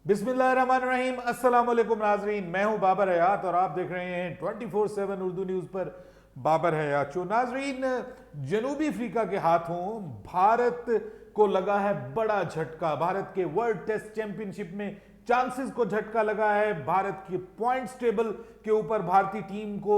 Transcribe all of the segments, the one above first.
बिस्मिल्लाहिर्रहमानिर्रहीम, अस्सलाम वालेकुम नाजरीन। मैं हूं बाबर हयात और आप देख रहे हैं 24/7 उर्दू न्यूज़ पर बाबर हयात शो। नाजरीन, जनूबी अफ्रीका के हाथों भारत को लगा है बड़ा झटका। भारत के वर्ल्ड टेस्ट चैंपियनशिप में चांसेस को झटका लगा है। भारत के पॉइंट्स टेबल के ऊपर भारतीय टीम को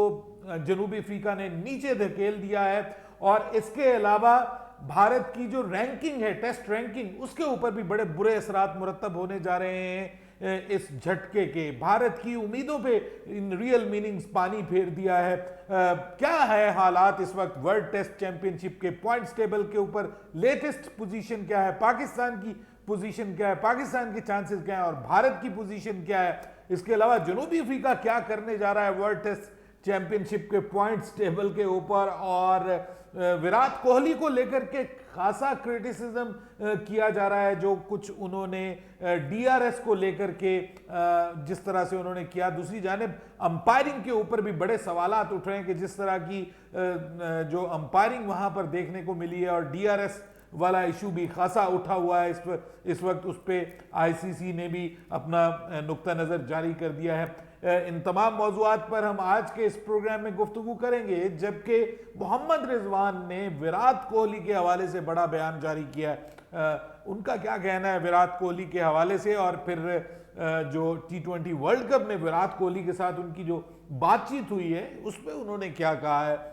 जनूबी अफ्रीका ने नीचे धकेल दिया है और इसके अलावा भारत की जो रैंकिंग है, टेस्ट रैंकिंग, उसके ऊपर भी बड़े बुरे असरात मुरतब होने जा रहे हैं। इस झटके के भारत की उम्मीदों पे इन रियल मीनिंग्स पानी फेर दिया है। क्या है हालात इस वक्त वर्ल्ड टेस्ट चैंपियनशिप के पॉइंट्स टेबल के ऊपर? लेटेस्ट पोजीशन क्या है, पाकिस्तान की पोजीशन क्या है, पाकिस्तान के चांसेस क्या है और भारत की पोजीशन क्या है? इसके अलावा जनूबी अफ्रीका क्या करने जा रहा है वर्ल्ड टेस्ट चैंपियनशिप के पॉइंट्स टेबल के ऊपर? और विराट कोहली को लेकर के खासा क्रिटिसिज्म किया जा रहा है, जो कुछ उन्होंने डीआरएस को लेकर के जिस तरह से उन्होंने किया। दूसरी जानिब अंपायरिंग के ऊपर भी बड़े सवालात उठ रहे हैं कि जिस तरह की जो अंपायरिंग वहां पर देखने को मिली है और डीआरएस वाला इशू भी खासा उठा हुआ है इस वक्त उस पर आईसीसी ने भी अपना नुक्ता नज़र जारी कर दिया है। इन तमाम मौज़ूआत पर हम आज के इस प्रोग्राम में गुफ्तगू करेंगे, जबकि मोहम्मद रिजवान ने विराट कोहली के हवाले से बड़ा बयान जारी किया है। उनका क्या कहना है विराट कोहली के हवाले से, और फिर जो T20 वर्ल्ड कप में विराट कोहली के साथ उनकी जो बातचीत हुई है उस पर उन्होंने क्या कहा है।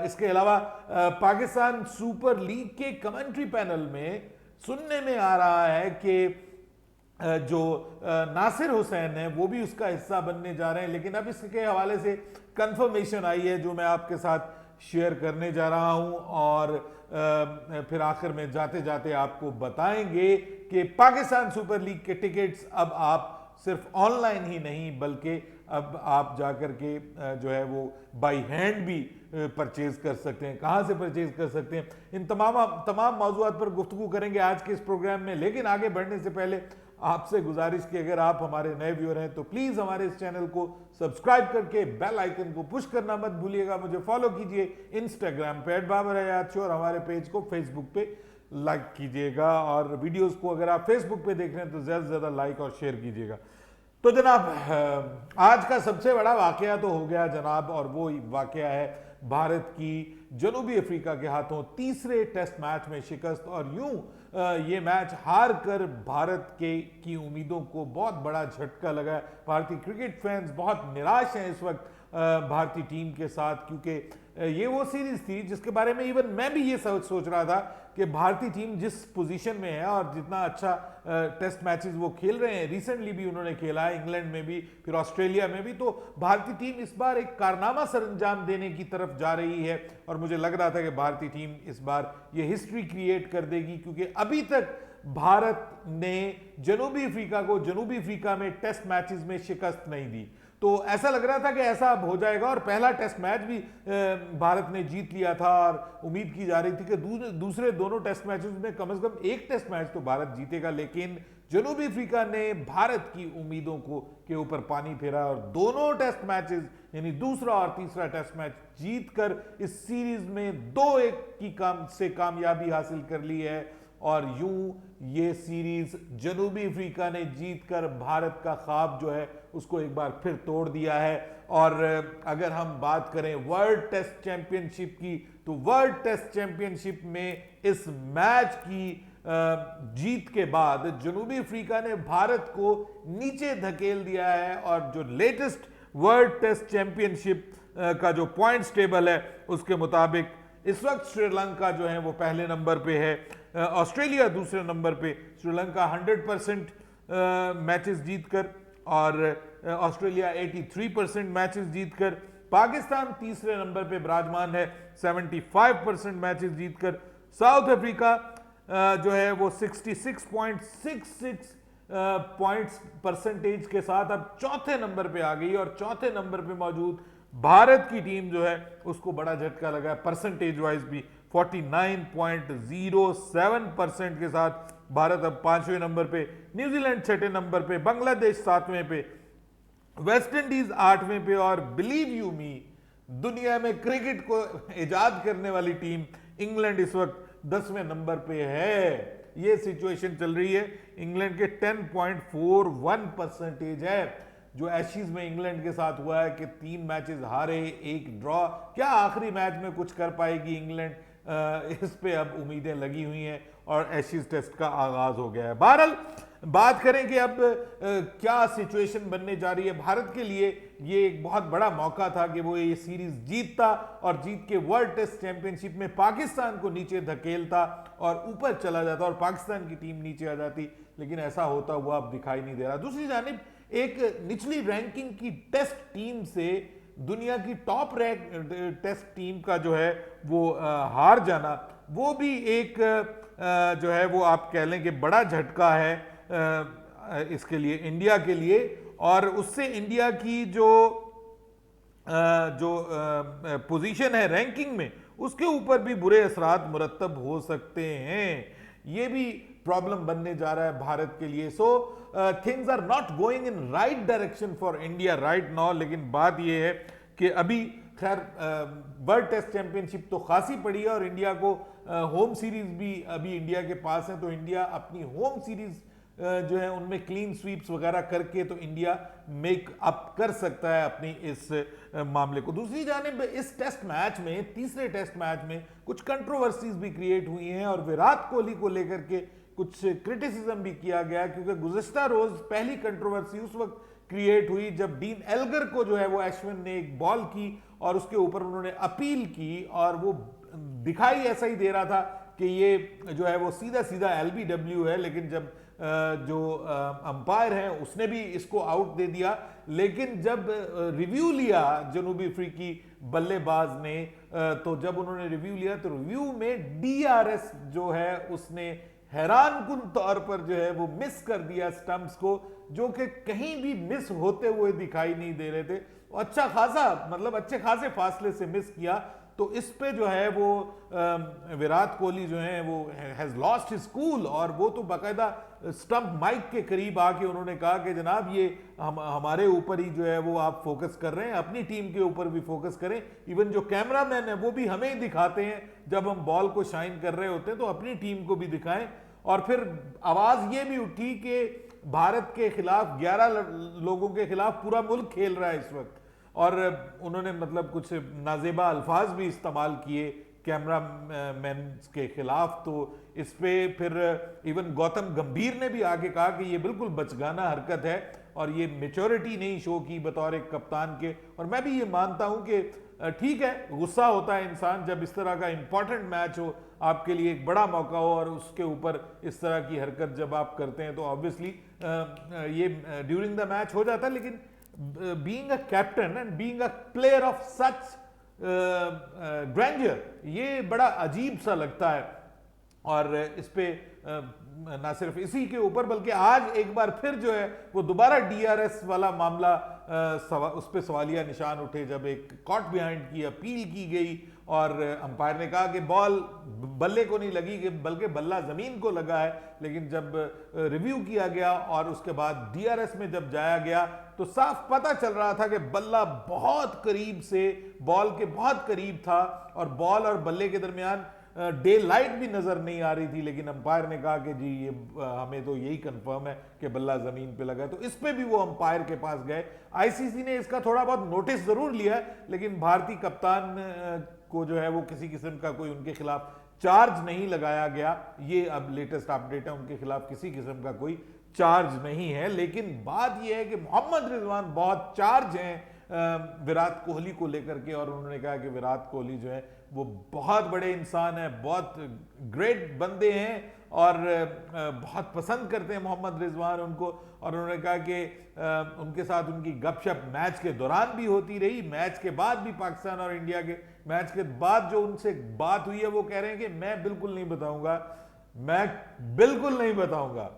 इसके अलावा पाकिस्तान सुपर लीग के कमेंट्री पैनल में सुनने में आ रहा है कि जो नासिर हुसैन है वो भी उसका हिस्सा बनने जा रहे हैं, लेकिन अब इसके हवाले से कंफर्मेशन आई है जो मैं आपके साथ शेयर करने जा रहा हूं और फिर आखिर में जाते जाते आपको बताएंगे कि पाकिस्तान सुपर लीग के टिकट्स अब आप सिर्फ ऑनलाइन ही नहीं बल्कि अब आप जाकर के जो है वो बाई हैंड भी परचेज कर सकते हैं। कहाँ से परचेज कर सकते हैं, इन तमाम मौज़ूआत पर गुफ्तगू करेंगे आज के इस प्रोग्राम में। लेकिन आगे बढ़ने से पहले आपसे गुजारिश कि अगर आप हमारे नए व्यूअर हैं तो प्लीज़ हमारे इस चैनल को सब्सक्राइब करके बेल आइकन को पुश करना मत भूलिएगा। मुझे फॉलो कीजिए इंस्टाग्राम पे @बाबर-हयात और हमारे पेज को फेसबुक पे लाइक कीजिएगा, और वीडियोस को अगर आप फेसबुक पे देख रहे हैं तो ज़्यादा से ज़्यादा लाइक और शेयर कीजिएगा। तो जनाब, आज का सबसे बड़ा वाकया तो हो गया जनाब, और वो वाकया है भारत की जनूबी अफ्रीका के हाथों तीसरे टेस्ट मैच में शिकस्त। और यूं ये मैच हार कर भारत की उम्मीदों को बहुत बड़ा झटका लगा है। भारतीय क्रिकेट फैंस बहुत निराश हैं इस वक्त भारतीय टीम के साथ, क्योंकि ये वो सीरीज थी जिसके बारे में इवन मैं भी ये सोच रहा था कि भारतीय टीम जिस पोजीशन में है और जितना अच्छा टेस्ट मैचेस वो खेल रहे हैं, रिसेंटली भी उन्होंने खेला है इंग्लैंड में भी, फिर ऑस्ट्रेलिया में भी, तो भारतीय टीम इस बार एक कारनामा सरंजाम देने की तरफ जा रही है। और मुझे लग रहा था कि भारतीय टीम इस बार ये हिस्ट्री क्रिएट कर देगी, क्योंकि अभी तक भारत ने जनूबी अफ्रीका को जनूबी अफ्रीका में टेस्ट मैचेस में शिकस्त नहीं दी। तो ऐसा लग रहा था कि ऐसा अब हो जाएगा, और पहला टेस्ट मैच भी भारत ने जीत लिया था और उम्मीद की जा रही थी कि दूसरे दोनों टेस्ट मैचेस में कम से कम एक टेस्ट मैच तो भारत जीतेगा। लेकिन जनूबी अफ्रीका ने भारत की उम्मीदों के ऊपर पानी फेरा और दोनों टेस्ट मैचेस यानी दूसरा और तीसरा टेस्ट मैच जीतकर इस सीरीज में 2-1 की कामयाबी हासिल कर ली है। और यूं ये सीरीज जनूबी अफ्रीका ने जीतकर भारत का ख्वाब जो है उसको एक बार फिर तोड़ दिया है। और अगर हम बात करें वर्ल्ड टेस्ट चैंपियनशिप की, तो वर्ल्ड टेस्ट चैंपियनशिप में इस मैच की जीत के बाद जनूबी अफ्रीका ने भारत को नीचे धकेल दिया है। और जो लेटेस्ट वर्ल्ड टेस्ट चैंपियनशिप का जो पॉइंट्स टेबल है उसके मुताबिक इस वक्त श्रीलंका जो है वो पहले नंबर पे है, ऑस्ट्रेलिया दूसरे नंबर पे। श्रीलंका 100% मैचेस जीतकर और ऑस्ट्रेलिया 83% मैचेस जीतकर। पाकिस्तान तीसरे नंबर पे विराजमान है 75% मैचेस जीतकर। साउथ अफ्रीका जो है वो 66.66 पॉइंट्स परसेंटेज के साथ अब चौथे नंबर पे आ गई, और चौथे नंबर पे मौजूद भारत की टीम जो है उसको बड़ा झटका लगा है परसेंटेज वाइज भी। 49.07% के साथ भारत अब 5वें नंबर पे, न्यूजीलैंड 6ठे नंबर पे, बांग्लादेश 7वें पे, वेस्ट इंडीज 8वें पे, और बिलीव यू मी दुनिया में क्रिकेट को इजाद करने वाली टीम इंग्लैंड इस वक्त 10वें नंबर पे है। ये सिचुएशन चल रही है। इंग्लैंड के 10.41% है जो एशेज में इंग्लैंड के साथ हुआ है कि 3 मैचेस हारे, 1 ड्रॉ। क्या आखिरी मैच में कुछ कर पाएगी इंग्लैंड? इस पे अब उम्मीदें लगी हुई हैं और एशेज टेस्ट का आगाज हो गया है। बहरहाल बात करें कि अब क्या सिचुएशन बनने जा रही है भारत के लिए। ये एक बहुत बड़ा मौका था कि वो ये सीरीज जीतता और जीत के वर्ल्ड टेस्ट चैंपियनशिप में पाकिस्तान को नीचे धकेलता और ऊपर चला जाता और पाकिस्तान की टीम नीचे आ जाती, लेकिन ऐसा होता हुआ अब दिखाई नहीं दे रहा। दूसरी जानिब एक निचली रैंकिंग की टेस्ट टीम से दुनिया की टॉप रैंक टेस्ट टीम का जो है वो हार जाना, वो भी एक जो है वो आप कह लें कि बड़ा झटका है इसके लिए, इंडिया के लिए। और उससे इंडिया की जो पोजीशन है रैंकिंग में, उसके ऊपर भी बुरे असरात मुरत्तब हो सकते हैं। ये भी प्रॉब्लम बनने जा रहा है भारत के लिए। So things are not going in right direction for India right now. लेकिन बात यह है कि अभी खैर वर्ल्ड टेस्ट चैंपियनशिप तो खासी पड़ी है और इंडिया को होम सीरीज भी अभी इंडिया के पास है, तो इंडिया अपनी होम सीरीज जो है उनमें क्लीन स्वीप्स वगैरह करके तो इंडिया मेक अप कर सकता है अपनी इस मामले को। दूसरी जानिब इस टेस्ट मैच में, तीसरे टेस्ट मैच में कुछ कंट्रोवर्सीज भी क्रिएट हुई हैं और विराट कोहली को लेकर के कुछ क्रिटिसिज्म भी किया गया, क्योंकि गुज़िश्ता रोज पहली कंट्रोवर्सी उस वक्त क्रिएट हुई जब डीन एल्गर को जो है वो अश्विन ने एक बॉल की और उसके ऊपर उन्होंने अपील की और वो दिखाई ऐसा ही दे रहा था कि ये जो है वो सीधा सीधा एलबीडब्ल्यू है, लेकिन जब जो अंपायर है उसने भी इसको आउट दे दिया। लेकिन जब रिव्यू लिया जनूबी अफ्रीकी बल्लेबाज ने, तो जब उन्होंने रिव्यू लिया तो रिव्यू में डीआरएस जो है उसने हैरानकुन तौर पर जो है वो मिस कर दिया स्टंप्स को, जो कि कहीं भी मिस होते हुए दिखाई नहीं दे रहे थे। अच्छा खासा मतलब अच्छे खासे फासले से मिस किया। तो इस पे जो है वो विराट कोहली जो है वो हैज लॉस्ट हिज कूल और वो तो बाकायदा स्टंप माइक के करीब आके उन्होंने कहा कि जनाब ये हमारे ऊपर ही जो है वो आप फोकस कर रहे हैं, अपनी टीम के ऊपर भी फोकस करें। इवन जो कैमरामैन है वो भी हमें ही दिखाते हैं जब हम बॉल को शाइन कर रहे होते हैं, तो अपनी टीम को भी दिखाएं। और फिर आवाज ये भी उठी कि भारत के खिलाफ 11 लोगों के खिलाफ पूरा मुल्क खेल रहा है इस वक्त, और उन्होंने मतलब कुछ नाजेबा अल्फाज भी इस्तेमाल किए कैमरा मैन के खिलाफ। तो इस पे फिर इवन गौतम गंभीर ने भी आगे कहा कि ये बिल्कुल बचगाना हरकत है और ये मेच्योरिटी नहीं शो की बतौर एक कप्तान के। और मैं भी ये मानता हूं कि ठीक है, गुस्सा होता है इंसान जब इस तरह का इंपॉर्टेंट मैच हो, आपके लिए एक बड़ा मौका हो और उसके ऊपर इस तरह की हरकत जब आप करते हैं तो ऑब्वियसली ये ड्यूरिंग द मैच हो जाता है। लेकिन being a captain and being a player of such grandeur, ये बड़ा अजीब सा लगता है। और इस पे ना सिर्फ इसी के ऊपर बल्कि आज एक बार फिर जो है वो दोबारा डीआरएस वाला मामला उस पे सवालिया निशान उठे जब एक कॉट बिहाइंड की अपील की गई और अंपायर ने कहा कि बॉल बल्ले को नहीं लगी कि बल्कि बल्ला जमीन को लगा है। लेकिन जब रिव्यू किया गया और उसके बाद डीआरएस में जब जाया गया तो साफ पता चल रहा था कि बल्ला बहुत करीब से बॉल के बहुत करीब था और बॉल और बल्ले के दरमियान डे लाइट भी नजर नहीं आ रही थी। लेकिन अंपायर ने कहा कि जी ये हमें तो यही कंफर्म है कि बल्ला जमीन पे लगा है। तो इस पे भी वो अंपायर के पास गए। आईसीसी ने इसका थोड़ा बहुत नोटिस जरूर लिया, लेकिन भारतीय कप्तान को जो है वो किसी किस्म का कोई उनके खिलाफ चार्ज नहीं लगाया गया। ये अब लेटेस्ट अपडेट है, उनके खिलाफ किसी किस्म का कोई चार्ज नहीं है। लेकिन बात यह है कि मोहम्मद रिजवान बहुत चार्ज हैं विराट कोहली को लेकर के, और उन्होंने कहा कि विराट कोहली जो है वो बहुत बड़े इंसान है, बहुत ग्रेट बंदे हैं और बहुत पसंद करते हैं मोहम्मद रिजवान उनको। और उन्होंने कहा कि उनके साथ उनकी गपशप मैच के दौरान भी होती रही, मैच के बाद भी पाकिस्तान और इंडिया के मैच के बाद जो उनसे बात हुई है वो कह रहे हैं कि मैं बिल्कुल नहीं बताऊंगा, मैं बिल्कुल नहीं बताऊंगा।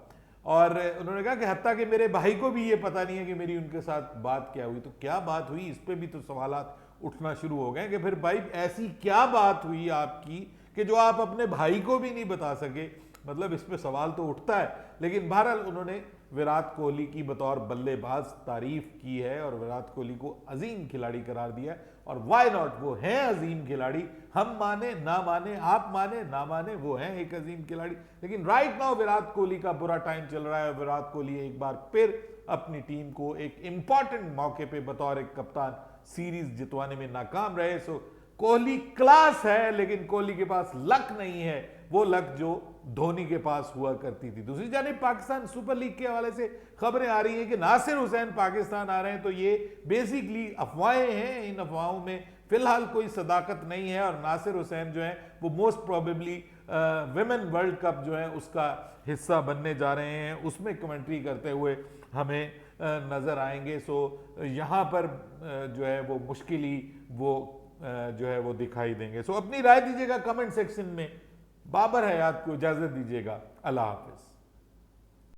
और उन्होंने कहा कि हत्ता कि मेरे भाई को भी ये पता नहीं है कि मेरी उनके साथ बात क्या हुई। तो क्या बात हुई, इस पे भी तो सवालात उठना शुरू हो गए कि फिर भाई ऐसी क्या बात हुई आपकी कि जो आप अपने भाई को भी नहीं बता सके। मतलब इस पे सवाल तो उठता है, लेकिन बहरहाल उन्होंने विराट कोहली की बतौर बल्लेबाज तारीफ की है और विराट कोहली को अजीम खिलाड़ी करार दिया है। और वाई नॉट, वो हैं अजीम खिलाड़ी, हम माने ना माने, आप माने ना माने, वो हैं एक अजीम खिलाड़ी। लेकिन राइट नाउ विराट कोहली का बुरा टाइम चल रहा है। विराट कोहली एक बार फिर अपनी टीम को एक इंपॉर्टेंट मौके पे बतौर एक कप्तान सीरीज जितवाने में नाकाम रहे। सो कोहली क्लास है, लेकिन कोहली के पास लक नहीं है, वो लक जो धोनी के पास हुआ करती थी। दूसरी जानिब पाकिस्तान सुपर लीग के हवाले से खबरें आ रही हैं कि नासिर हुसैन पाकिस्तान आ रहे हैं, तो ये बेसिकली अफवाहें हैं। इन अफवाहों में फिलहाल कोई सदाकत नहीं है और नासिर हुसैन जो है वो most probably women world cup जो है उसका हिस्सा बनने जा रहे हैं, उसमें कमेंट्री करते हुए हमें नजर आएंगे। सो यहाँ पर जो है वो मुश्किल ही वो जो है वो दिखाई देंगे। सो अपनी राय दीजिएगा कमेंट सेक्शन में। बाबर हयात को इजाजत दीजिएगा। अल्लाह हाफिज।